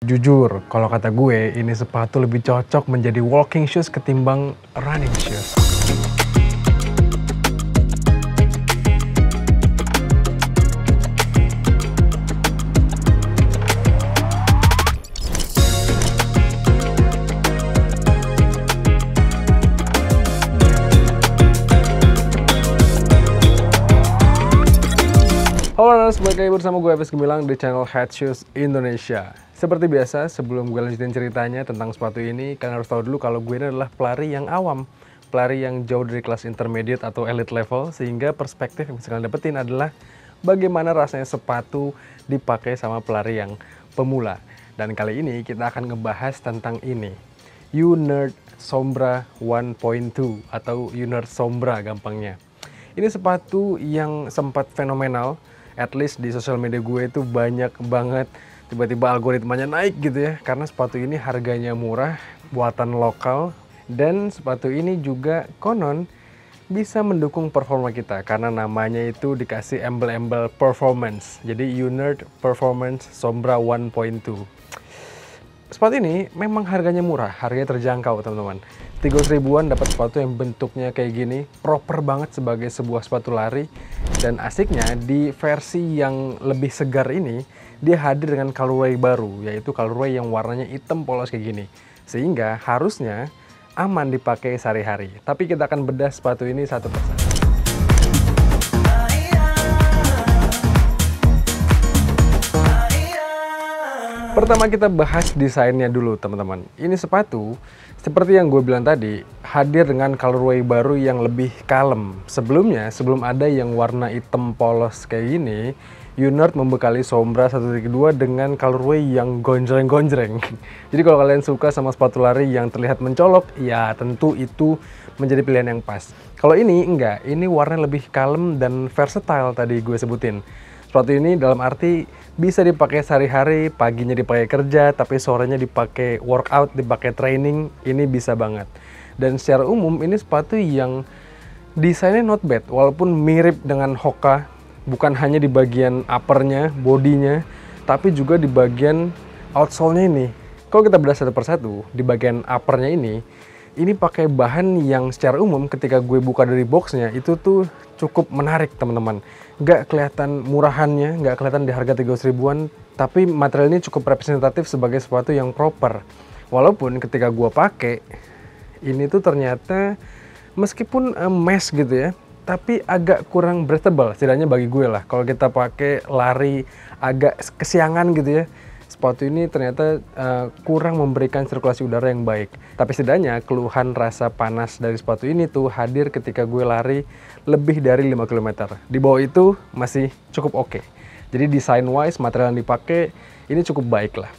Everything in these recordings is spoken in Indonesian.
Jujur, kalau kata gue, ini sepatu lebih cocok menjadi walking shoes ketimbang running shoes. Halo Runners, balik lagi bersama gue Eves Gemilang di channel Head Shoes Indonesia. Seperti biasa, sebelum gue lanjutin ceritanya tentang sepatu ini, kalian harus tahu dulu kalau gue ini adalah pelari yang awam, pelari yang jauh dari kelas intermediate atau elite level, sehingga perspektif yang bisa kalian dapetin adalah bagaimana rasanya sepatu dipakai sama pelari yang pemula. Dan kali ini kita akan ngebahas tentang ini, Unerd Sombra 1.2 atau Unerd Sombra gampangnya. Ini sepatu yang sempat fenomenal. At least di sosial media gue itu banyak banget tiba-tiba algoritmanya naik gitu ya, karena sepatu ini harganya murah, buatan lokal, dan sepatu ini juga konon bisa mendukung performa kita karena namanya itu dikasih embel-embel performance. Jadi Unerd Performance Sombra 1.2. Sepatu ini memang harganya murah, harganya terjangkau teman-teman. 300 ribuan dapat sepatu yang bentuknya kayak gini, proper banget sebagai sebuah sepatu lari. Dan asiknya di versi yang lebih segar ini, dia hadir dengan colorway baru, yaitu colorway yang warnanya hitam polos kayak gini. Sehingga harusnya aman dipakai sehari-hari. Tapi kita akan bedah sepatu ini satu persatu. Pertama kita bahas desainnya dulu teman-teman. Ini sepatu, seperti yang gue bilang tadi, hadir dengan colorway baru yang lebih kalem. Sebelumnya, sebelum ada yang warna hitam polos kayak gini, Unerd membekali Sombra 1.2 dengan colorway yang gonjreng-gonjreng. Jadi kalau kalian suka sama sepatu lari yang terlihat mencolok, ya tentu itu menjadi pilihan yang pas. Kalau ini enggak, ini warna lebih kalem dan versatile tadi gue sebutin. Sepatu ini dalam arti bisa dipakai sehari-hari, paginya dipakai kerja, tapi sorenya dipakai workout, dipakai training, ini bisa banget. Dan secara umum ini sepatu yang desainnya not bad, walaupun mirip dengan Hoka, bukan hanya di bagian uppernya, bodinya, tapi juga di bagian outsole-nya ini. Kalau kita bedah satu persatu, di bagian uppernya ini pakai bahan yang secara umum ketika gue buka dari boxnya itu tuh cukup menarik teman-teman. Nggak kelihatan murahannya, nggak kelihatan di harga 300 ribuan, tapi material ini cukup representatif sebagai sepatu yang proper. Walaupun ketika gue pakai, ini tuh ternyata meskipun mesh gitu ya, tapi agak kurang breathable, setidaknya bagi gue lah. Kalau kita pakai lari agak kesiangan gitu ya, sepatu ini ternyata kurang memberikan sirkulasi udara yang baik. Tapi setidaknya keluhan rasa panas dari sepatu ini tuh hadir ketika gue lari lebih dari 5 km. Di bawah itu masih cukup oke. Jadi design wise, material yang dipakai ini cukup baik lah.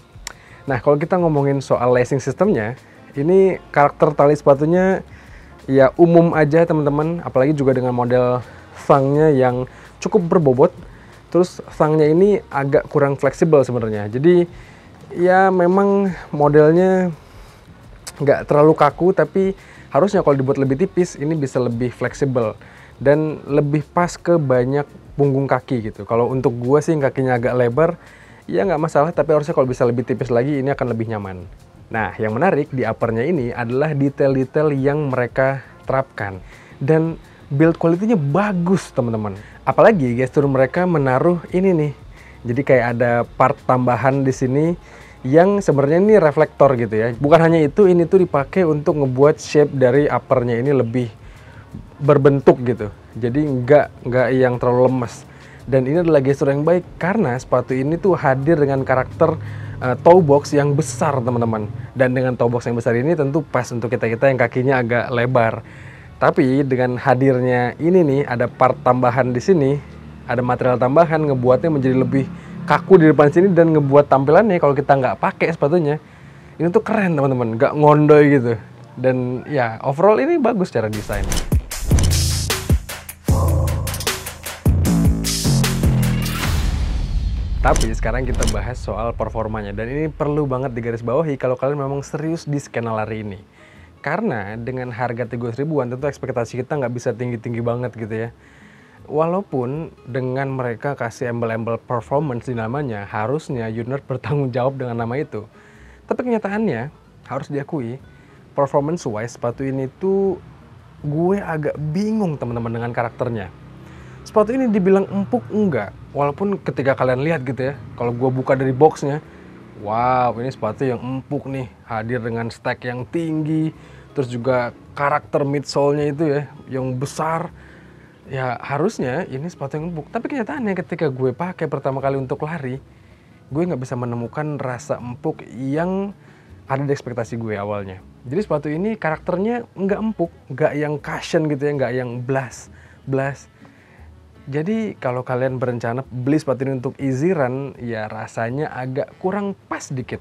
Nah kalau kita ngomongin soal lacing systemnya, ini karakter tali sepatunya ya umum aja teman-teman. Apalagi juga dengan model thangnya yang cukup berbobot. Terus thangnya ini agak kurang fleksibel sebenarnya. Jadi ya memang modelnya nggak terlalu kaku, tapi harusnya kalau dibuat lebih tipis ini bisa lebih fleksibel dan lebih pas ke banyak punggung kaki gitu. Kalau untuk gua sih kakinya agak lebar, ya nggak masalah, tapi harusnya kalau bisa lebih tipis lagi ini akan lebih nyaman. Nah yang menarik di uppernya ini adalah detail-detail yang mereka terapkan. Dan build quality-nya bagus teman-teman. Apalagi gestur mereka menaruh ini nih. Jadi kayak ada part tambahan di sini yang sebenarnya ini reflektor gitu ya. Bukan hanya itu, ini tuh dipakai untuk ngebuat shape dari uppernya ini lebih berbentuk gitu. Jadi nggak yang terlalu lemes. Dan ini adalah gestur yang baik karena sepatu ini tuh hadir dengan karakter toe box yang besar teman-teman. Dan dengan toe box yang besar ini tentu pas untuk kita-kita yang kakinya agak lebar. Tapi dengan hadirnya ini nih, ada part tambahan di sini, ada material tambahan ngebuatnya menjadi lebih kaku di depan sini dan ngebuat tampilannya kalau kita nggak pakai sepatunya, ini tuh keren teman-teman, nggak ngondoy gitu. Dan ya overall ini bagus secara desain. Tapi sekarang kita bahas soal performanya, dan ini perlu banget digarisbawahi kalau kalian memang serius di skena lari ini. Karena dengan harga 300 ribuan tentu ekspektasi kita nggak bisa tinggi-tinggi banget gitu ya. walaupun dengan mereka kasih embel-embel performance di namanya, harusnya Unert bertanggung jawab dengan nama itu. Tapi kenyataannya, harus diakui, performance wise sepatu ini tuh gue agak bingung teman-teman dengan karakternya. Sepatu ini dibilang empuk enggak, walaupun ketika kalian lihat gitu ya, kalau gue buka dari boxnya, wow, ini sepatu yang empuk nih, hadir dengan stack yang tinggi, terus juga karakter midsole-nya itu ya, yang besar. Ya harusnya ini sepatu yang empuk, tapi kenyataannya ketika gue pakai pertama kali untuk lari, gue nggak bisa menemukan rasa empuk yang ada di ekspektasi gue awalnya. Jadi sepatu ini karakternya nggak empuk, nggak yang cushion gitu ya, nggak yang blast. Jadi kalau kalian berencana beli sepatu ini untuk easy run, ya rasanya agak kurang pas dikit.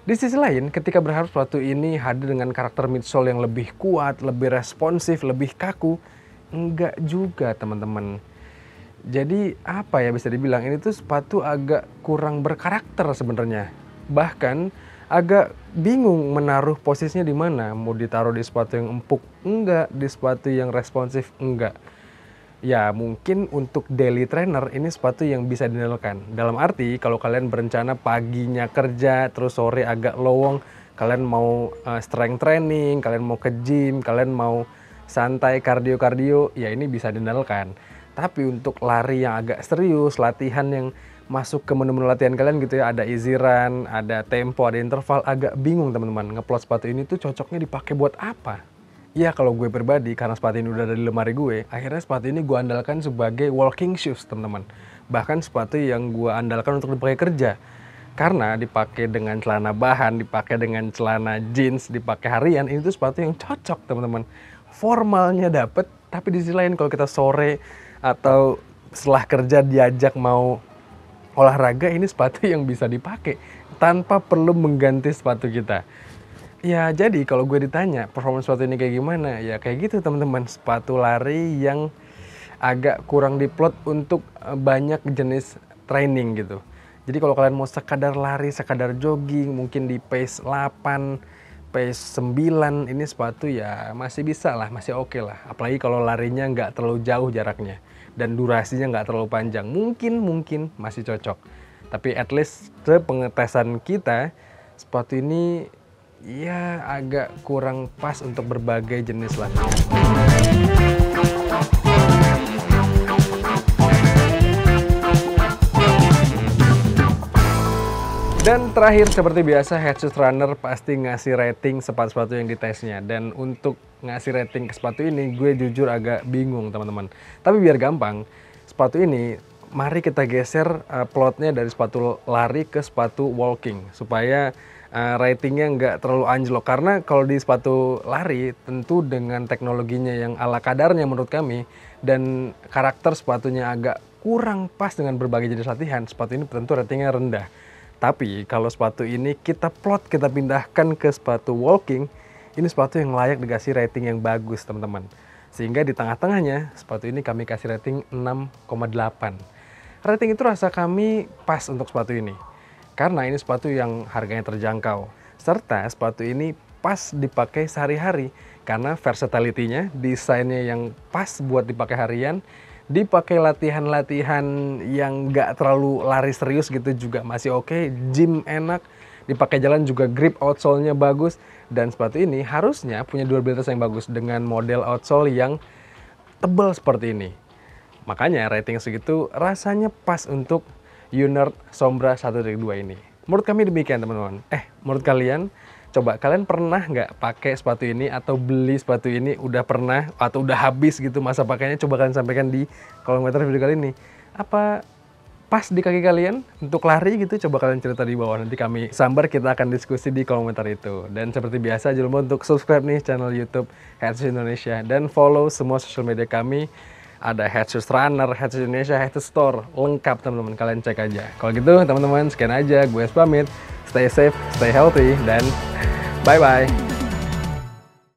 Di sisi lain, ketika berharap sepatu ini hadir dengan karakter midsole yang lebih kuat, lebih responsif, lebih kaku, enggak juga teman-teman. Jadi apa ya bisa dibilang, ini tuh sepatu agak kurang berkarakter sebenarnya. Bahkan agak bingung menaruh posisinya di mana. Mau ditaruh di sepatu yang empuk enggak, di sepatu yang responsif enggak. Ya mungkin untuk daily trainer ini sepatu yang bisa diandalkan. Dalam arti kalau kalian berencana paginya kerja terus sore agak lowong, kalian mau strength training, kalian mau ke gym, kalian mau santai kardio, ya ini bisa diandalkan. Tapi untuk lari yang agak serius, latihan yang masuk ke menu-menu latihan kalian gitu ya, ada easy run, ada tempo, ada interval, agak bingung teman-teman. Ngeplot sepatu ini tuh cocoknya dipakai buat apa? Ya kalau gue pribadi, karena sepatu ini udah ada di lemari gue, akhirnya sepatu ini gue andalkan sebagai walking shoes teman-teman. Bahkan sepatu yang gue andalkan untuk dipakai kerja. Karena dipakai dengan celana bahan, dipakai dengan celana jeans, dipakai harian, ini tuh sepatu yang cocok teman-teman. Formalnya dapet, tapi di sisi lain kalau kita sore atau setelah kerja diajak mau olahraga, ini sepatu yang bisa dipakai tanpa perlu mengganti sepatu kita. Ya jadi kalau gue ditanya performance sepatu ini kayak gimana, ya kayak gitu teman-teman, sepatu lari yang agak kurang diplot untuk banyak jenis training gitu. Jadi kalau kalian mau sekadar lari, sekadar jogging, mungkin di pace 8, pace 9, ini sepatu ya masih bisa lah, masih oke lah. Apalagi kalau larinya nggak terlalu jauh jaraknya dan durasinya nggak terlalu panjang, mungkin masih cocok. Tapi at least sepengetesan kita, sepatu ini ya agak kurang pas untuk berbagai jenis latihan. Dan terakhir seperti biasa, Head Shoes Runner pasti ngasih rating sepatu-sepatu yang ditesnya. Dan untuk ngasih rating ke sepatu ini gue jujur agak bingung teman-teman. Tapi biar gampang, sepatu ini mari kita geser plotnya dari sepatu lari ke sepatu walking. Supaya ratingnya nggak terlalu anjlok. Karena kalau di sepatu lari tentu dengan teknologinya yang ala kadarnya menurut kami, dan karakter sepatunya agak kurang pas dengan berbagai jenis latihan, sepatu ini tentu ratingnya rendah. Tapi kalau sepatu ini kita plot, kita pindahkan ke sepatu walking, ini sepatu yang layak dikasih rating yang bagus teman-teman. Sehingga di tengah-tengahnya sepatu ini kami kasih rating 6,8. Rating itu rasa kami pas untuk sepatu ini. Karena ini sepatu yang harganya terjangkau. Serta sepatu ini pas dipakai sehari-hari. Karena versatility-nya, desainnya yang pas buat dipakai harian, dipakai latihan-latihan yang nggak terlalu lari serius gitu juga masih oke. Gym enak, dipakai jalan juga grip outsole-nya bagus. Dan sepatu ini harusnya punya durabilitas yang bagus dengan model outsole yang tebal seperti ini. Makanya rating segitu rasanya pas untuk Unert Sombra 1.2 ini. Menurut kami demikian teman-teman. Menurut kalian, coba kalian pernah nggak pakai sepatu ini atau beli sepatu ini? Udah pernah atau udah habis gitu masa pakainya? Coba kalian sampaikan di kolom komentar video kali ini. Apa pas di kaki kalian untuk lari gitu? Coba kalian cerita di bawah, nanti kami sambar, kita akan diskusi di kolom komentar itu. Dan seperti biasa jangan lupa untuk subscribe nih channel YouTube Head Shoes Indonesia dan follow semua sosial media kami. Ada Head Shoes Runner, Head Shoes Indonesia, Head Shoes Store, lengkap teman-teman, kalian cek aja. Kalau gitu teman-teman, sekian aja, gue pamit, stay safe, stay healthy, dan bye-bye.